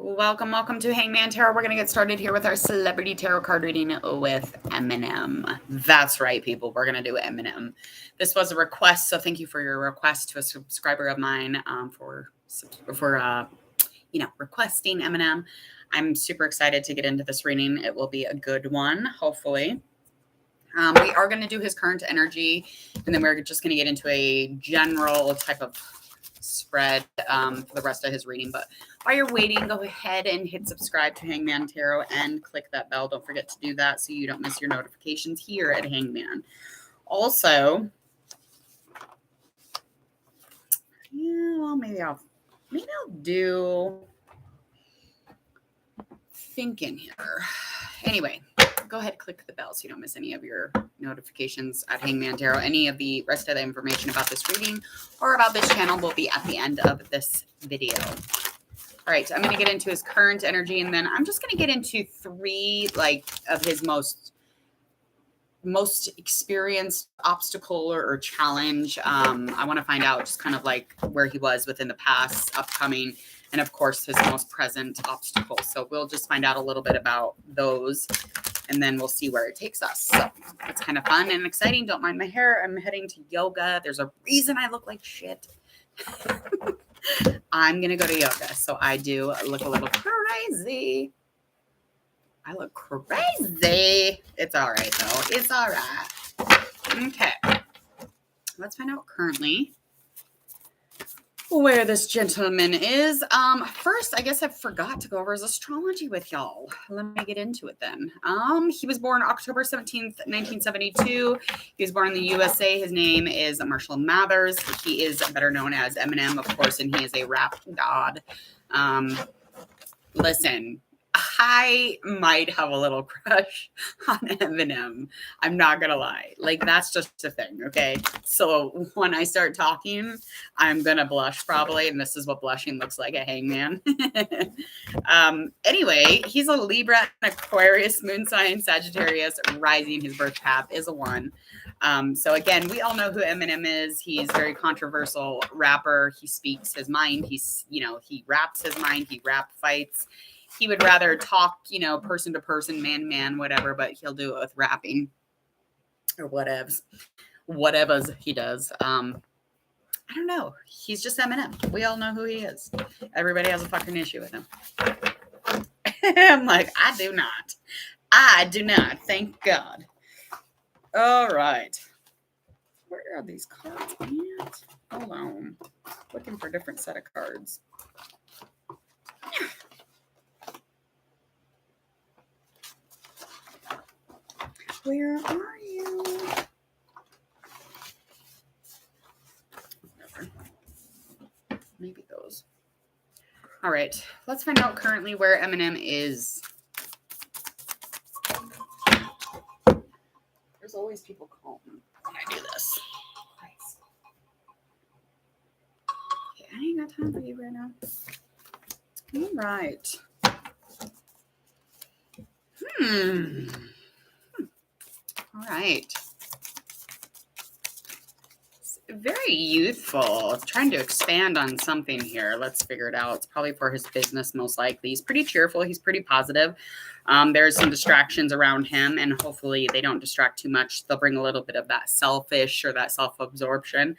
Welcome to Hangman Tarot. We're going to get started here with our celebrity tarot card reading with Eminem. That's right, people. We're going to do Eminem. This was a request, so thank you for your request to a subscriber of mine for requesting Eminem. I'm super excited to get into this reading. It will be a good one, hopefully. We are going to do his current energy, and then we're just going to get into a general type of spread for the rest of his reading. But while you're waiting, go ahead and hit subscribe to Hangman Tarot and click that bell. Don't forget to do that so you don't miss your notifications here at Hangman. Also, maybe I'll do thinking here. Anyway, go ahead and click the bell so you don't miss any of your notifications at Hangman Tarot. Any of the rest of the information about this reading or about this channel will be at the end of this video. All right, so I'm going to get into his current energy, and then I'm just going to get into three of his most experienced obstacle or challenge. I want to find out just kind of like where he was within the past, upcoming, and of course his most present obstacle. So we'll just find out a little bit about those, and then we'll see where it takes us. So it's kind of fun and exciting. Don't mind my hair. I'm heading to yoga. There's a reason I look like shit. I'm going to go to yoga. So I do look a little crazy. I look crazy. It's all right, though. It's all right. Okay. Let's find out currently where this gentleman is. First, I guess I forgot to go over his astrology with y'all. Let me get into it then. He was born October 17th, 1972. He was born in the USA. His name is Marshall Mathers. He is better known as Eminem, of course, and he is a rap god. Listen, I might have a little crush on Eminem. I'm not going to lie. That's just a thing, okay? So when I start talking, I'm going to blush probably, and this is what blushing looks like at Hangman. Anyway, he's a Libra, Aquarius, moon sign, Sagittarius, rising. His birth path is a 1. So again, we all know who Eminem is. He's a very controversial rapper. He speaks his mind. He raps his mind. He rap fights. He would rather talk, person to person, man, whatever, but he'll do it with rapping or whatevs he does. I don't know. He's just Eminem. We all know who he is. Everybody has a fucking issue with him. I'm like, I do not. Thank God. All right. Where are these cards at? Hold on. Looking for a different set of cards. Where are you? Maybe those. All right. Let's find out currently where Eminem is. There's always people calling when I do this. Okay, I ain't got time for you right now. All right. All right. Very youthful. Trying to expand on something here. Let's figure it out. It's probably for his business, most likely. He's pretty cheerful. He's pretty positive. There's some distractions around him, and hopefully they don't distract too much. They'll bring a little bit of that selfish or that self-absorption.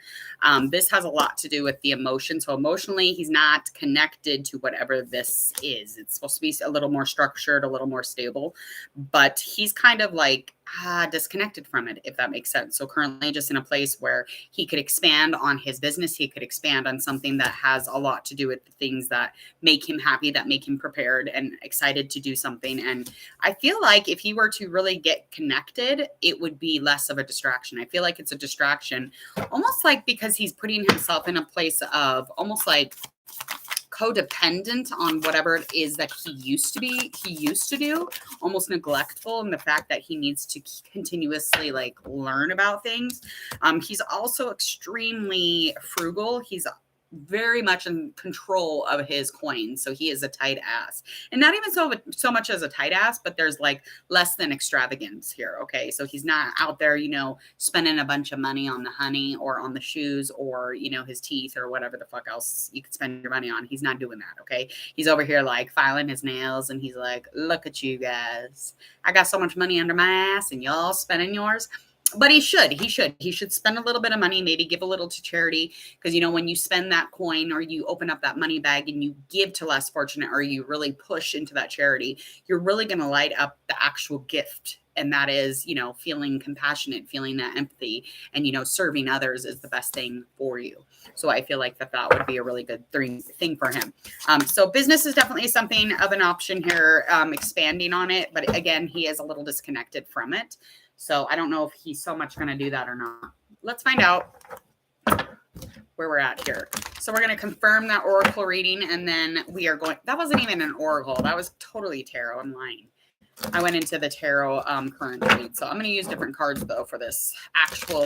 This has a lot to do with the emotion. So emotionally, he's not connected to whatever this is. It's supposed to be a little more structured, a little more stable, but he's kind of disconnected from it, if that makes sense. So currently just in a place where he could expand on his business. He could expand on something that has a lot to do with the things that make him happy, that make him prepared and excited to do something. And I feel like if he were to really get connected, it would be less of a distraction. I feel like it's a distraction, almost like because he's putting himself in a place of almost like codependent on whatever it is that he used to do, almost neglectful in the fact that he needs to continuously learn about things. He's also extremely frugal. He's very much in control of his coins. So he is a tight ass, and not even so much as a tight ass, but there's like less than extravagance here. Okay. So he's not out there, spending a bunch of money on the honey or on the shoes or, his teeth or whatever the fuck else you could spend your money on. He's not doing that. Okay. He's over here like filing his nails and he's like, look at you guys. I got so much money under my ass and y'all spending yours. But he should spend a little bit of money, maybe give a little to charity. Because, when you spend that coin or you open up that money bag and you give to less fortunate or you really push into that charity, you're really going to light up the actual gift. And that is, feeling compassionate, feeling that empathy and, serving others is the best thing for you. So I feel like that would be a really good thing for him. So business is definitely something of an option here, expanding on it. But again, he is a little disconnected from it. So I don't know if he's so much going to do that or not. Let's find out where we're at here. So we're going to confirm that oracle reading, and then we are going, that wasn't even an oracle. That was totally tarot. I'm lying. I went into the tarot current read. So I'm going to use different cards, though, for this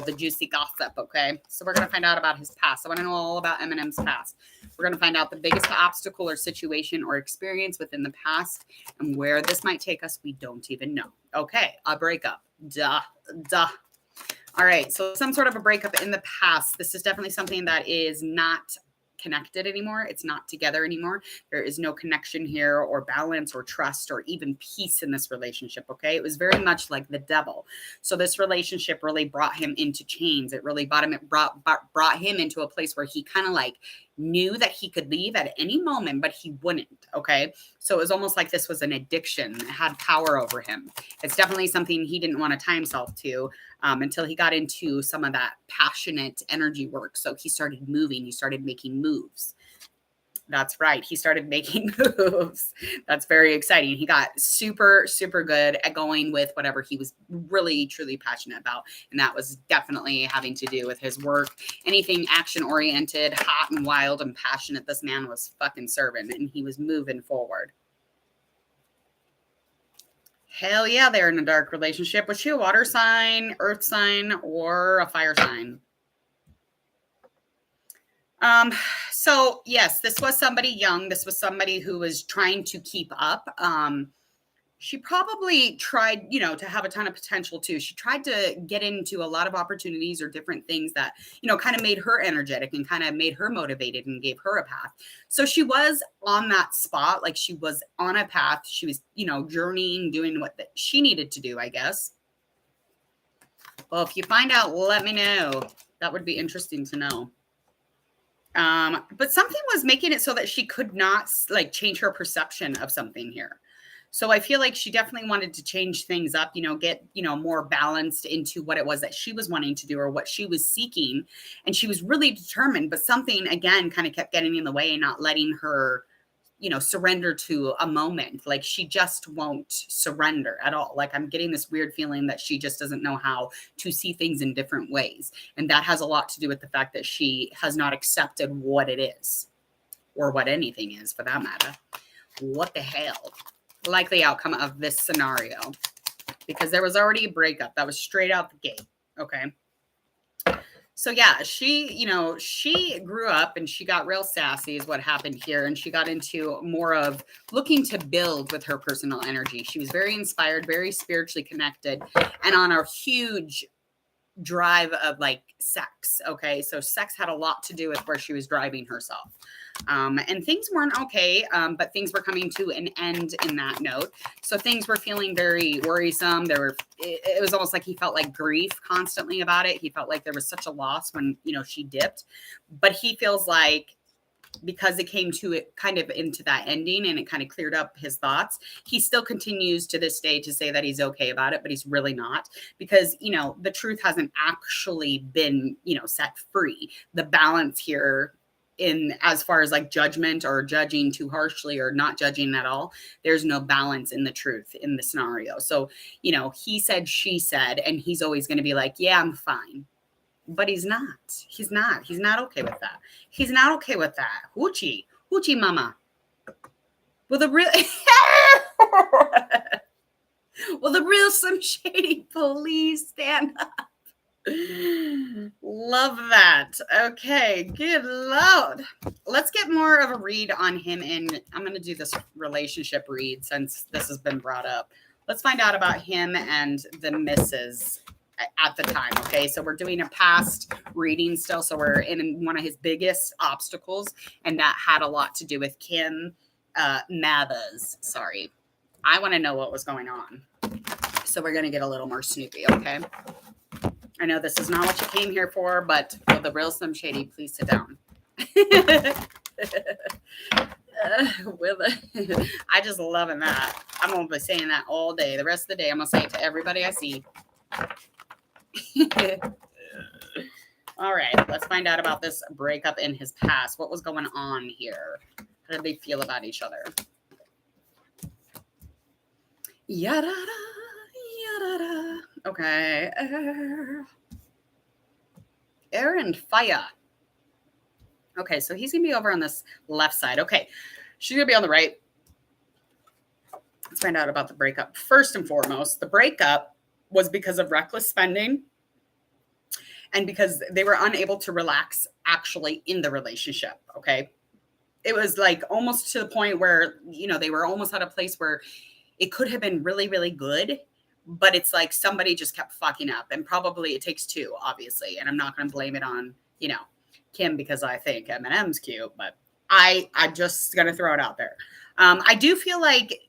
the juicy gossip, okay? So we're going to find out about his past. I want to know all about Eminem's past. We're going to find out the biggest obstacle or situation or experience within the past, and where this might take us, we don't even know. Okay, a breakup. Duh. All right, so some sort of a breakup in the past. This is definitely something that is not connected anymore. It's not together anymore. There is no connection here or balance or trust or even peace in this relationship. Okay. It was very much like the devil. So this relationship really brought him into chains. It really brought him into a place where he kind of like knew that he could leave at any moment, but he wouldn't. Okay. So it was almost like this was an addiction. It had power over him. It's definitely something he didn't want to tie himself to until he got into some of that passionate energy work. So he started moving. He started making moves. That's right. He started making moves. That's very exciting. He got super, super good at going with whatever he was really, truly passionate about. And that was definitely having to do with his work. Anything action oriented, hot and wild and passionate, this man was fucking serving, and he was moving forward. Hell yeah, they're in a dark relationship. Was she a water sign, earth sign, or a fire sign? So yes, this was somebody young. This was somebody who was trying to keep up. She probably tried, to have a ton of potential too. She tried to get into a lot of opportunities or different things that, kind of made her energetic and kind of made her motivated and gave her a path. So she was on that spot. Like she was on a path. She was, journeying, doing what she needed to do, I guess. Well, if you find out, let me know. That would be interesting to know. But something was making it so that she could not like change her perception of something here. So I feel like she definitely wanted to change things up, get, more balanced into what it was that she was wanting to do or what she was seeking. And she was really determined, but something again kind of kept getting in the way and not letting her, surrender to a moment. Like she just won't surrender at all. Like I'm getting this weird feeling that she just doesn't know how to see things in different ways. And that has a lot to do with the fact that she has not accepted what it is or what anything is for that matter. What the hell? Likely outcome of this scenario, because there was already a breakup that was straight out the gate. Okay. So yeah, she grew up and she got real sassy is what happened here. And she got into more of looking to build with her personal energy. She was very inspired, very spiritually connected, and on a huge drive of like sex. Okay. So sex had a lot to do with where she was driving herself. And things weren't okay, but things were coming to an end in that note. So things were feeling very worrisome. It was almost like he felt like grief constantly about it. He felt like there was such a loss when, she dipped, but he feels like because it came to it kind of into that ending and it kind of cleared up his thoughts, he still continues to this day to say that he's okay about it, but he's really not, because, the truth hasn't actually been, set free. The balance here in as far as like judgment or judging too harshly or not judging at all, there's no balance in the truth in the scenario. So, he said, she said, and he's always going to be like, yeah, I'm fine. But he's not okay with that. He's not okay with that. Hoochie mama. Will the real Slim Shady please stand up? Love that. Okay, good Lord. Let's get more of a read on him. And I'm going to do this relationship read since this has been brought up. Let's find out about him and the missus at the time. Okay, so we're doing a past reading still. So we're in one of his biggest obstacles, and that had a lot to do with KIM MAYBE. Sorry. I want to know what was going on. So we're going to get a little more snoopy, okay? I know this is not what you came here for, but will the real Slim Shady please sit down? I just loving that. I'm going to be saying that all day. The rest of the day, I'm going to say it to everybody I see. All right, let's find out about this breakup in his past. What was going on here? How did they feel about each other? Yada, yada. Okay. Air and fire. Okay, so he's going to be over on this left side. Okay, she's going to be on the right. Let's find out about the breakup. First and foremost, the breakup was because of reckless spending and because they were unable to relax actually in the relationship, okay? It was like almost to the point where, you know, they were almost at a place where it could have been really, really good, but it's like somebody just kept fucking up. And probably it takes two, obviously. And I'm not going to blame it on, you know, Kim because I think Eminem's cute, but I'm just going to throw it out there. I feel like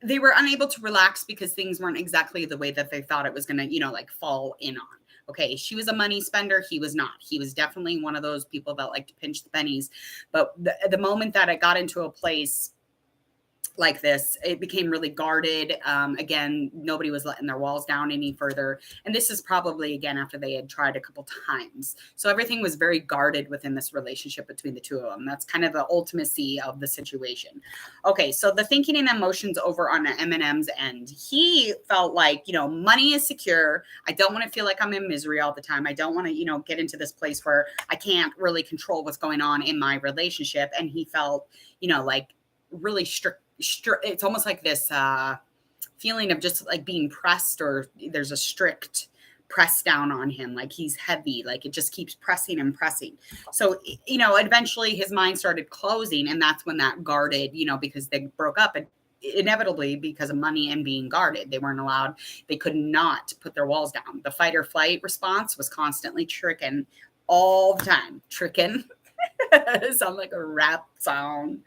they were unable to relax because things weren't exactly the way that they thought it was going to, you know, like fall in on. Okay, she was a money spender. He was not. He was definitely one of those people that like to pinch the pennies. But the moment that it got into a place like this, it became really guarded. Again, nobody was letting their walls down any further. And this is probably, again, after they had tried a couple times. So everything was very guarded within this relationship between the two of them. That's kind of the ultimacy of the situation. Okay, so the thinking and emotions over on Eminem's end. He felt like, you know, money is secure. I don't want to feel like I'm in misery all the time. I don't want to, you know, get into this place where I can't really control what's going on in my relationship. And he felt, you know, like really strict. It's almost like this feeling of just like being pressed, or there's a strict press down on him, like he's heavy, like it just keeps pressing and pressing. So, you know, eventually his mind started closing, and that's when that guarded, you know, because they broke up and inevitably because of money and being guarded, they weren't allowed, they could not put their walls down. The fight or flight response was constantly tricking all the time. Tricking. Sound like a rap song.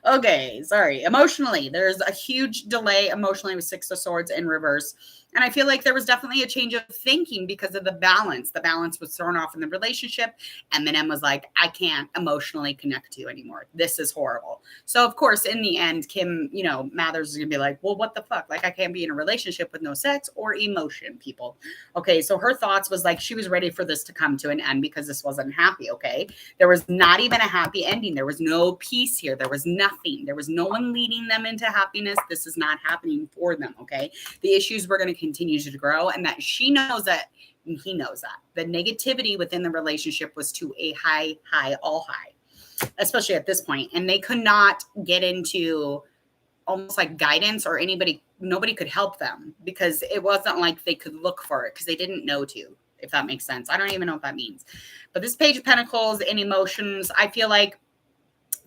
Okay, sorry. Emotionally, there's a huge delay emotionally with Six of Swords in reverse. And I feel like there was definitely a change of thinking because of the balance. The balance was thrown off in the relationship. Eminem was like, I can't emotionally connect to you anymore. This is horrible. So, of course, in the end, Kim, you know, Mathers is going to be like, well, what the fuck? Like, I can't be in a relationship with no sex or emotion, people. Okay, so her thoughts was like she was ready for this to come to an end because this wasn't happy, okay? There was not even a happy ending. There was no peace here. There was nothing. There was no one leading them into happiness. This is not happening for them, okay? The issues were going to continue to grow, and that she knows that, and he knows that. The negativity within the relationship was to a high, all high, especially at this point. And they could not get into almost like guidance, or nobody could help them because it wasn't like they could look for it because they didn't know to, if that makes sense. I don't even know what that means. But this Page of Pentacles and emotions, I feel like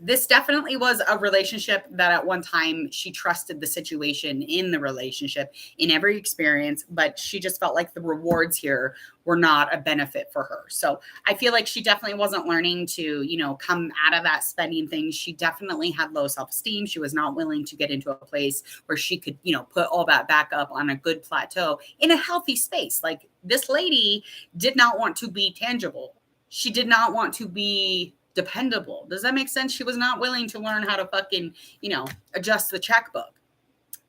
this definitely was a relationship that at one time she trusted the situation in the relationship, in every experience, but she just felt like the rewards here were not a benefit for her. So I feel like she definitely wasn't learning to, you know, come out of that spending thing. She definitely had low self-esteem. She was not willing to get into a place where she could, you know, put all that back up on a good plateau in a healthy space. Like, this lady did not want to be tangible. She did not want to be dependable. Does that make sense? She was not willing to learn how to fucking, you know, adjust the checkbook.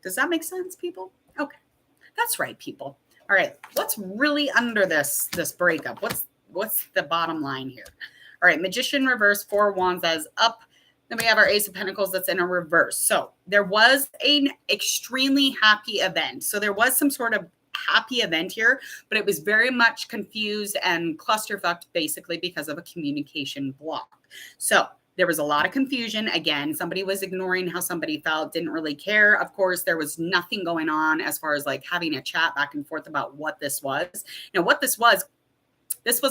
Does that make sense, people? Okay. That's right, people. All right. What's really under this breakup? What's the bottom line here? All right. Magician reverse, Four of Wands as up. Then we have our Ace of Pentacles that's in a reverse. So there was an extremely happy event. So there was some sort of happy event here, but it was very much confused and clusterfucked basically because of a communication block. So There was a lot of confusion. Again, somebody was ignoring how somebody felt, didn't really care. Of course, there was nothing going on as far as like having a chat back and forth about what this was. What this was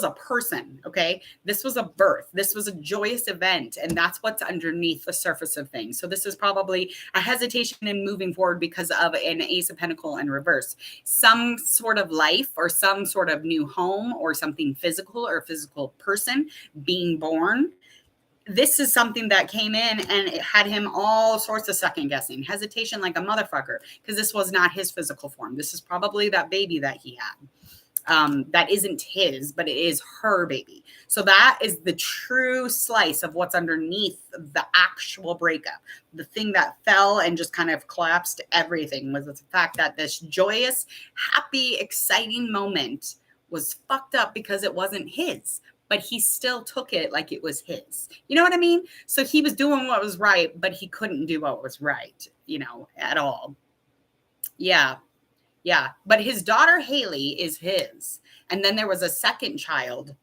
a person, okay? This was a birth. This was a joyous event, and that's what's underneath the surface of things. So this is probably a hesitation in moving forward because of an Ace of Pentacles in reverse. Some sort of life or some sort of new home or something physical or physical person being born. This is something that came in and it had him all sorts of second guessing, hesitation like a motherfucker, because this was not his physical form. This is probably that baby that he had. That isn't his, but it is her baby. So that is the true slice of what's underneath the actual breakup. The thing that fell and just kind of collapsed everything was the fact that this joyous, happy, exciting moment was fucked up because it wasn't his, but he still took it like it was his. You know what I mean? So he was doing what was right, but he couldn't do what was right, at all. Yeah. Yeah, but his daughter Haley is his. And then there was a second child.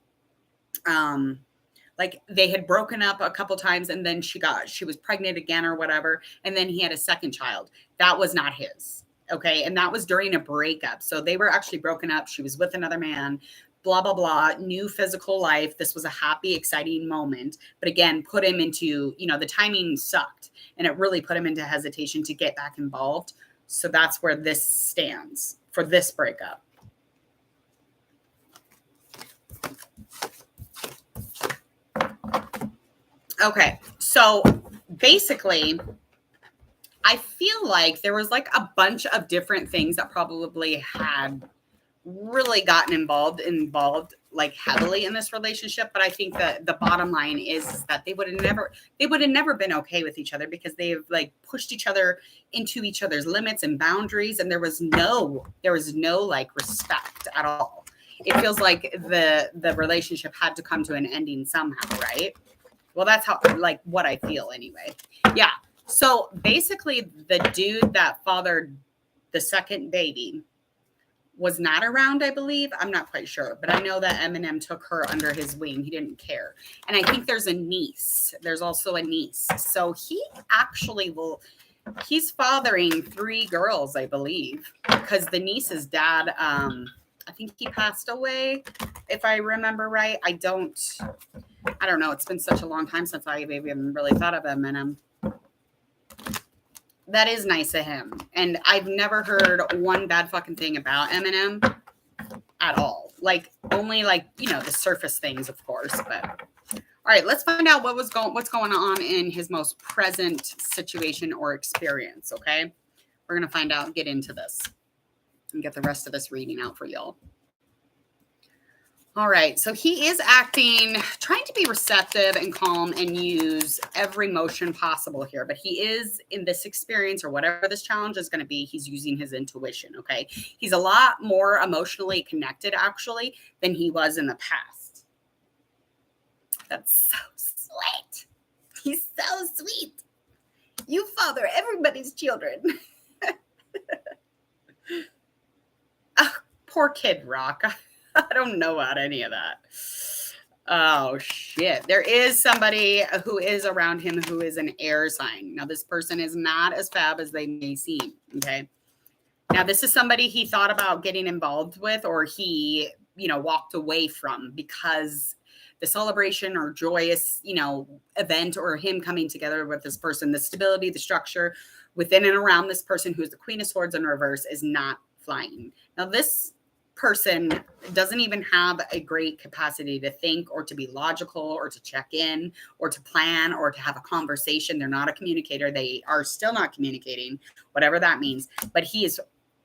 Like they had broken up a couple times and then she was pregnant again or whatever. And then he had a second child. That was not his. Okay. And that was during a breakup. So they were actually broken up. She was with another man, blah, blah, blah, new physical life. This was a happy, exciting moment. But again, put him into, the timing sucked and it really put him into hesitation to get back involved. So that's where this stands for this breakup. Okay, so basically, I feel like there was like a bunch of different things that probably had really gotten involved like heavily in this relationship, but I think that the bottom line is that they would have never been okay with each other because they've like pushed each other into each other's limits and boundaries, and there was no like respect at all. It feels like the relationship had to come to an ending somehow, right? Well, that's how like what I feel anyway. Yeah. So basically the dude that fathered the second baby was not around, I believe. I'm not quite sure, but I know that Eminem took her under his wing. He didn't care. And I think there's a niece. There's also a niece. So he actually he's fathering 3 girls, I believe, because the niece's dad, I think he passed away, if I remember right. I don't know. It's been such a long time since I even really thought of Eminem. That is nice of him. And I've never heard one bad fucking thing about Eminem at all. Like only like, the surface things, of course, but all right, let's find out what's going on in his most present situation or experience, okay? We're going to find out and get into this and get the rest of this reading out for y'all. All right, so he is trying to be receptive and calm and use every motion possible here. But he is, in this experience or whatever this challenge is going to be, he's using his intuition, okay? He's a lot more emotionally connected, actually, than he was in the past. That's so sweet. He's so sweet. You father everybody's children. Oh, poor Kid Rock. I don't know about any of that. Oh, shit. There is somebody who is around him who is an air sign. Now, this person is not as fab as they may seem, okay? Now, this is somebody he thought about getting involved with or he, walked away from because the celebration or joyous, event or him coming together with this person, the stability, the structure within and around this person who's the Queen of Swords in reverse is not flying. Now, this person doesn't even have a great capacity to think or to be logical or to check in or to plan or to have a conversation. They're not a communicator. They are still not communicating, whatever that means. But he is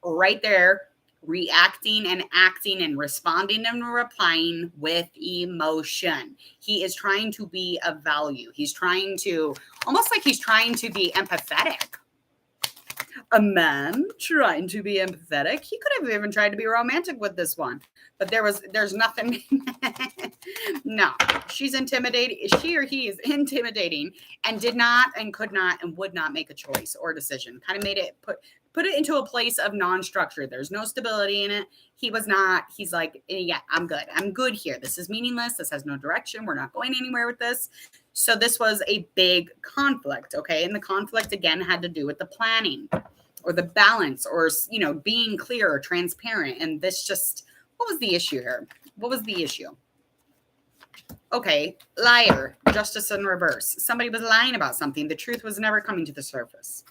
right there reacting and acting and responding and replying with emotion. He is trying to be of value. He's trying to, almost like he's trying to be empathetic. A man trying to be empathetic. He could have even tried to be romantic with this one, but there's nothing. No, she's intimidating. She or he is intimidating and did not and could not and would not make a choice or decision. Kind of made it put it into a place of non-structure. There's no stability in it. He's like, yeah, I'm good. I'm good here. This is meaningless. This has no direction. We're not going anywhere with this. So this was a big conflict, okay? And the conflict, again, had to do with the planning or the balance or, you know, being clear or transparent. And this just, what was the issue here? What was the issue? Okay, liar, justice in reverse. Somebody was lying about something. The truth was never coming to the surface.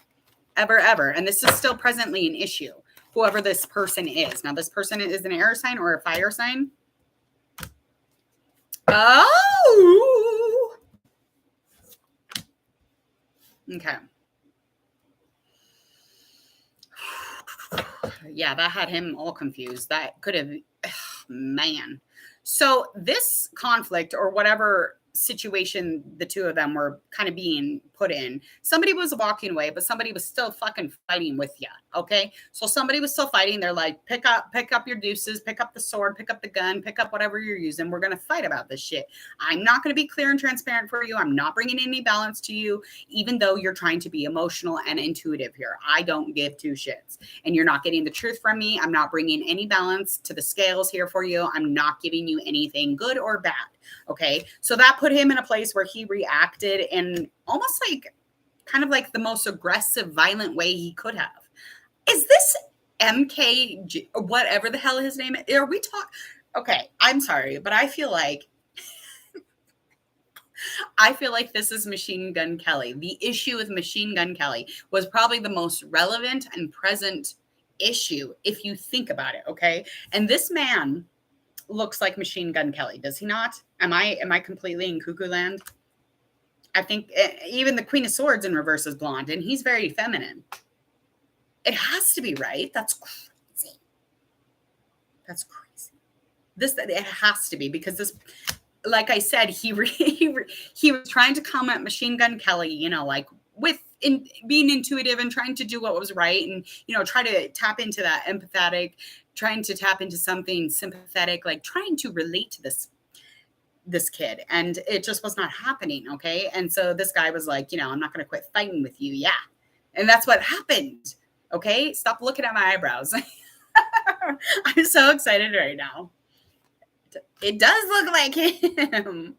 Ever, ever. And this is still presently an issue, whoever this person is. Now, this person is an air sign or a fire sign. Oh! Okay. Yeah, that had him all confused. That could have, man. So this conflict or whatever situation the two of them were kind of being put in, somebody was walking away, but somebody was still fucking fighting with you. Okay. So somebody was still fighting. They're like, pick up your deuces, pick up the sword, pick up the gun, pick up whatever you're using. We're going to fight about this shit. I'm not going to be clear and transparent for you. I'm not bringing any balance to you, even though you're trying to be emotional and intuitive here. I don't give two shits, and you're not getting the truth from me. I'm not bringing any balance to the scales here for you. I'm not giving you anything good or bad. Okay. So that put him in a place where he reacted in almost like kind of like the most aggressive, violent way he could have. Is this MK, whatever the hell his name is? Are we talking? Okay. I'm sorry, but I feel like this is Machine Gun Kelly. The issue with Machine Gun Kelly was probably the most relevant and present issue if you think about it. Okay. And this man looks like Machine Gun Kelly, does he not? Am I completely in cuckoo land? I think even the Queen of Swords in reverse is blonde, and he's very feminine. It has to be, right? That's crazy. That's crazy. It has to be, because this, like I said, he was trying to come at Machine Gun Kelly, you know, like being intuitive and trying to do what was right, and you know, try to tap into that empathetic, trying to tap into something sympathetic, like trying to relate to this kid, and it just was not happening. Okay. And so this guy was like, you know, I'm not going to quit fighting with you. Yeah. And that's what happened. Okay. Stop looking at my eyebrows. I'm so excited right now. It does look like him.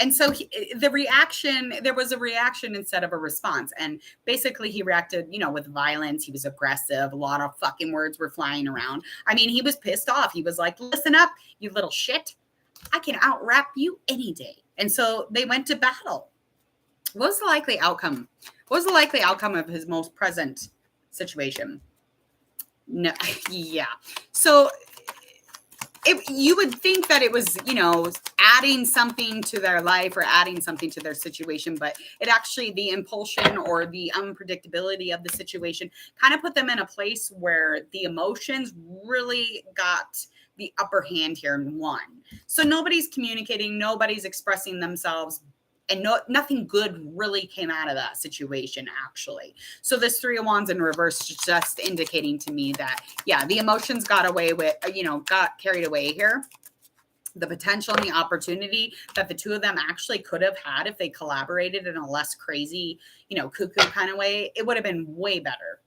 And so there was a reaction instead of a response. And basically he reacted, you know, with violence. He was aggressive. A lot of fucking words were flying around. I mean, he was pissed off. He was like, listen up, you little shit. I can out-rap you any day. And so they went to battle. What was the likely outcome? What was the likely outcome of his most present situation? No, yeah. So you would think that it was, you know, adding something to their life or adding something to their situation, but it actually, the impulsion or the unpredictability of the situation kind of put them in a place where the emotions really got the upper hand here and won. So nobody's communicating, nobody's expressing themselves, and nothing good really came out of that situation, actually. So this Three of Wands in reverse just indicating to me that, yeah, the emotions got carried away here. The potential and the opportunity that the two of them actually could have had if they collaborated in a less crazy, you know, cuckoo kind of way, it would have been way better.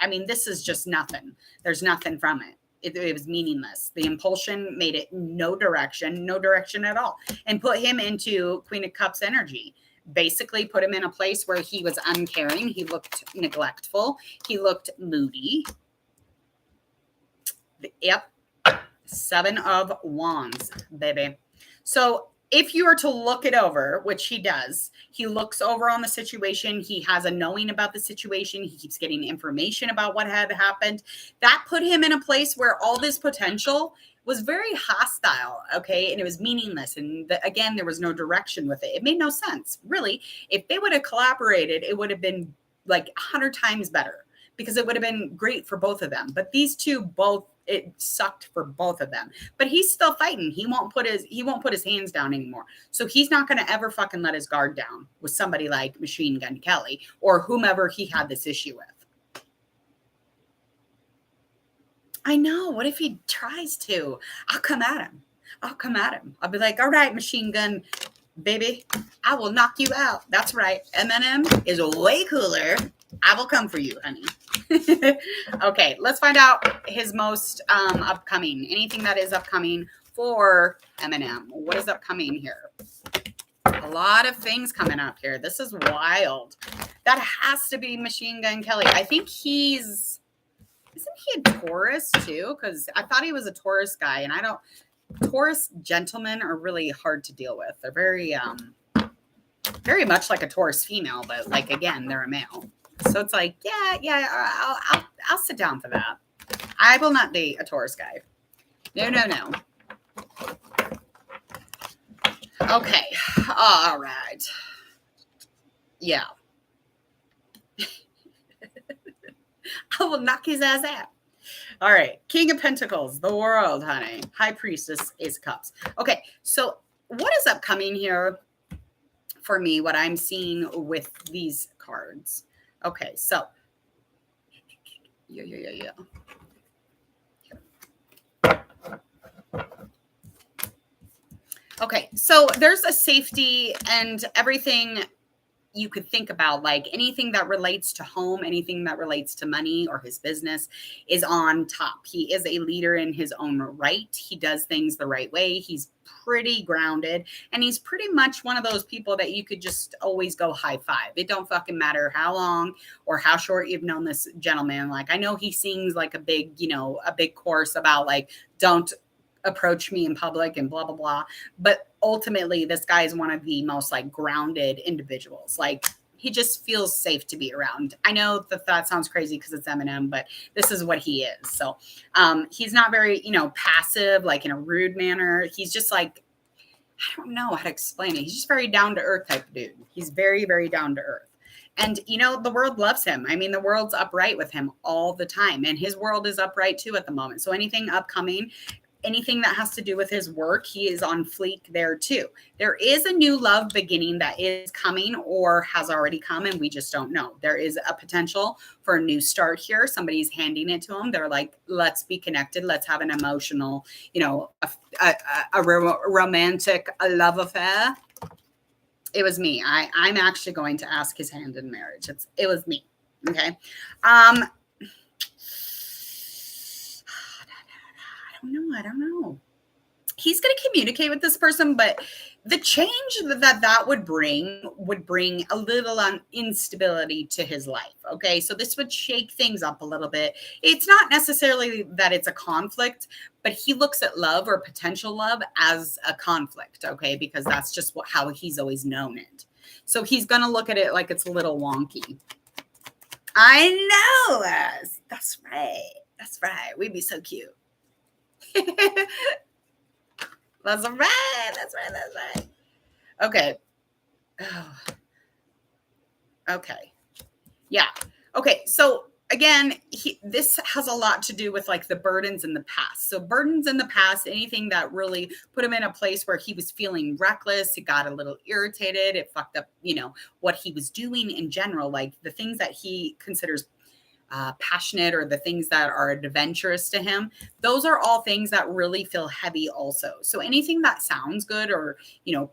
I mean, this is just nothing. There's nothing from it. It was meaningless. The impulsion made it no direction at all, and put him into Queen of Cups energy. Basically put him in a place where he was uncaring. He looked neglectful. He looked moody. Yep. Seven of Wands, baby. So if you were to look it over, which he does, he looks over on the situation. He has a knowing about the situation. He keeps getting information about what had happened. That put him in a place where all this potential was very hostile, okay? And it was meaningless. And again, there was no direction with it. It made no sense, really. If they would have collaborated, it would have been like 100 times better, because it would have been great for both of them. But these two both, it sucked for both of them. But he's still fighting. He won't put his hands down anymore. So he's not going to ever fucking let his guard down with somebody like Machine Gun Kelly or whomever he had this issue with. I know. What if he tries to? I'll come at him. I'll be like, all right, Machine Gun baby, I will knock you out. That's right. Eminem is way cooler. I will come for you, honey. Okay, let's find out his most upcoming. Anything that is upcoming for Eminem. What is upcoming here? A lot of things coming up here. This is wild. That has to be Machine Gun Kelly. I think isn't he a Taurus too? Because I thought he was a Taurus guy, and Taurus gentlemen are really hard to deal with. They're very much like a Taurus female, but like, again, they're a male. So it's like, yeah, I'll sit down for that. I will not date a Taurus guy. No. Okay. All right. Yeah. I will knock his ass out. All right. King of Pentacles, the world, honey. High Priestess, Ace of Cups. Okay. So what is upcoming here for me, what I'm seeing with these cards? Okay. So, yeah. Okay, so there's a safety and everything you could think about, like anything that relates to home, anything that relates to money or his business is on top. He is a leader in his own right. He does things the right way. He's pretty grounded, and he's pretty much one of those people that you could just always go high five. It don't fucking matter how long or how short you've known this gentleman. Like, I know he sings like a big course about like, don't approach me in public and blah blah blah, but ultimately this guy is one of the most like grounded individuals. Like, he just feels safe to be around. I know that sounds crazy because it's Eminem, but this is what he is. So he's not very passive, like in a rude manner. He's just like, I don't know how to explain it. He's just very down to earth type of dude. He's very, very down to earth. And, the world loves him. I mean, the world's upright with him all the time, and his world is upright too at the moment. So anything upcoming, anything that has to do with his work, he is on fleek there too. There is a new love beginning that is coming or has already come, and we just don't know. There is a potential for a new start here. Somebody's handing it to him. They're like, let's be connected. Let's have an emotional, a romantic love affair. It was me. I'm actually going to ask his hand in marriage. It was me. Okay. I don't know. He's going to communicate with this person, but the change that would bring a little instability to his life. Okay. So this would shake things up a little bit. It's not necessarily that it's a conflict, but he looks at love or potential love as a conflict. Okay. Because that's just how he's always known it. So he's going to look at it like it's a little wonky. I know. That's right. That's right. We'd be so cute. That's right. Okay. Oh. Okay. Yeah. Okay. So again, this has a lot to do with like the burdens in the past. So burdens in the past, anything that really put him in a place where he was feeling reckless, he got a little irritated, it fucked up, what he was doing in general, like the things that he considers passionate or the things that are adventurous to him. Those are all things that really feel heavy also. So anything that sounds good or,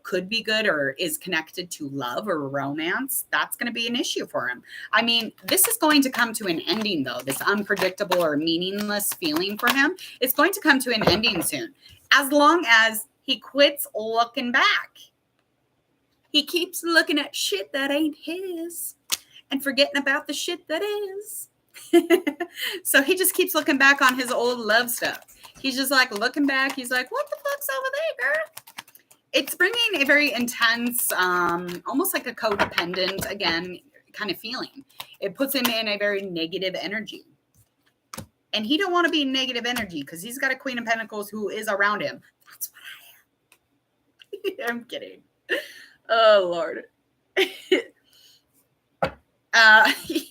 could be good or is connected to love or romance, that's going to be an issue for him. I mean, this is going to come to an ending though. This unpredictable or meaningless feeling for him, it's going to come to an ending soon. As long as he quits looking back. He keeps looking at shit that ain't his and forgetting about the shit that is. So he just keeps looking back on his old love stuff. He's just like looking back. He's like, what the fuck's over there, girl? It's bringing a very intense, almost like a codependent, again, kind of feeling. It puts him in a very negative energy. And he don't want to be negative energy because he's got a Queen of Pentacles who is around him. That's what I am. I'm kidding. Oh, Lord.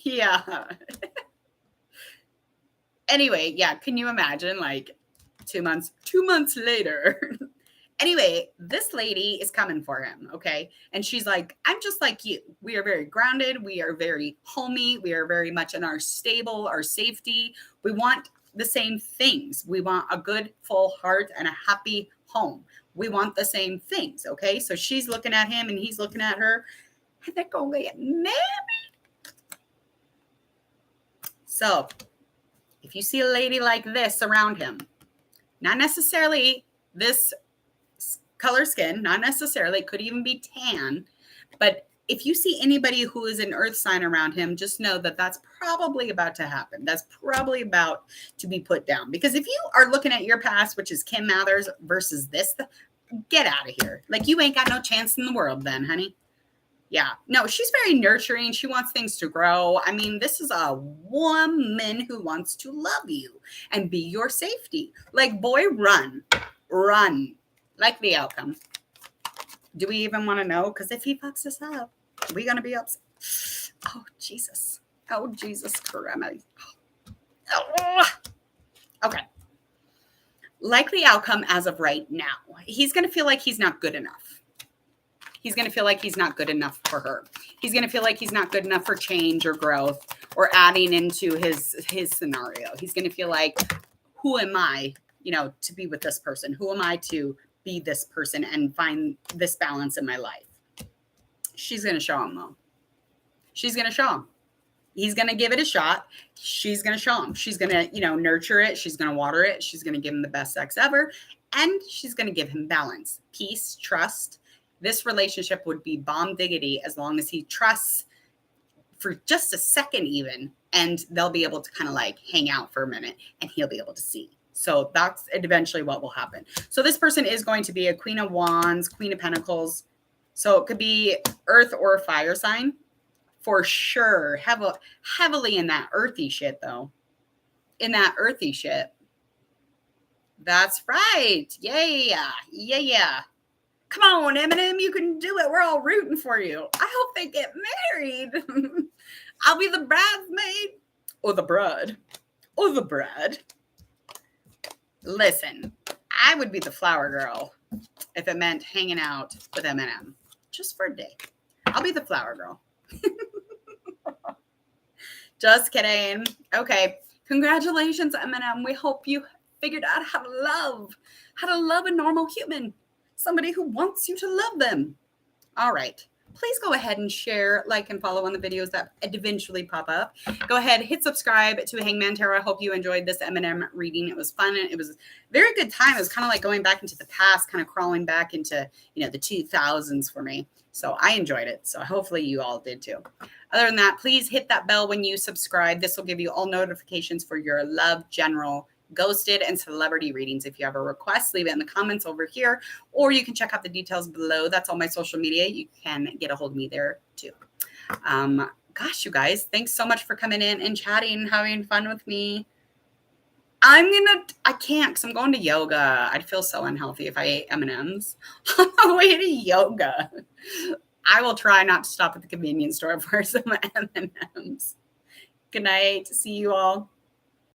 Yeah. Anyway, yeah, can you imagine like 2 months later? Anyway, this lady is coming for him, okay? And she's like, I'm just like you. We are very grounded. We are very homey. We are very much in our stable, our safety. We want the same things. We want a good, full heart and a happy home. We want the same things, okay? So she's looking at him and he's looking at her. And they're going to get married. So if you see a lady like this around him, not necessarily this color skin, not necessarily, it could even be tan. But if you see anybody who is an earth sign around him, just know that that's probably about to happen. That's probably about to be put down. Because if you are looking at your past, which is Kim Mathers versus this, get out of here. Like, you ain't got no chance in the world then, honey. Yeah. No, she's very nurturing. She wants things to grow. I mean, this is a woman who wants to love you and be your safety. Like, boy, run. Run. Like the outcome. Do we even want to know? Because if he fucks us up, we're going to be upset. Oh, Jesus. Oh, Jesus Christ. Oh. Okay. Likely outcome as of right now. He's going to feel like he's not good enough. He's going to feel like he's not good enough for her. He's going to feel like he's not good enough for change or growth or adding into his scenario. He's going to feel like, who am I, to be with this person? Who am I to be this person and find this balance in my life? She's going to show him, though. She's going to show him. He's going to give it a shot. She's going to show him. She's going to, nurture it. She's going to water it. She's going to give him the best sex ever. And she's going to give him balance, peace, trust. This relationship would be bomb diggity as long as he trusts for just a second even. And they'll be able to kind of like hang out for a minute and he'll be able to see. So that's eventually what will happen. So this person is going to be a Queen of Wands, Queen of Pentacles. So it could be earth or fire sign for sure. Heavily in that earthy shit though. In that earthy shit. That's right. Yeah. Yeah. Come on, Eminem, you can do it. We're all rooting for you. I hope they get married. I'll be the bridesmaid or the bride or the bride. Listen, I would be the flower girl if it meant hanging out with Eminem just for a day. I'll be the flower girl. Just kidding. Okay. Congratulations, Eminem. We hope you figured out how to love a normal human. Somebody who wants you to love them. All right. Please go ahead and share, like, and follow on the videos that eventually pop up. Go ahead, hit subscribe to Hangman Tarot. I hope you enjoyed this Eminem reading. It was fun. It was a very good time. It was kind of like going back into the past, kind of crawling back into, the 2000s for me. So I enjoyed it. So hopefully you all did too. Other than that, please hit that bell when you subscribe. This will give you all notifications for your love, general, ghosted, and celebrity readings. If you have a request, leave it in the comments over here, or you can check out the details below. That's all my social media. You can get a hold of me there too. Gosh, you guys, thanks so much for coming in and chatting and having fun with me. I can't because I'm going to yoga. I'd feel so unhealthy if I ate M&Ms on the way to yoga. I will try not to stop at the convenience store for some M&Ms. Good night. See you all.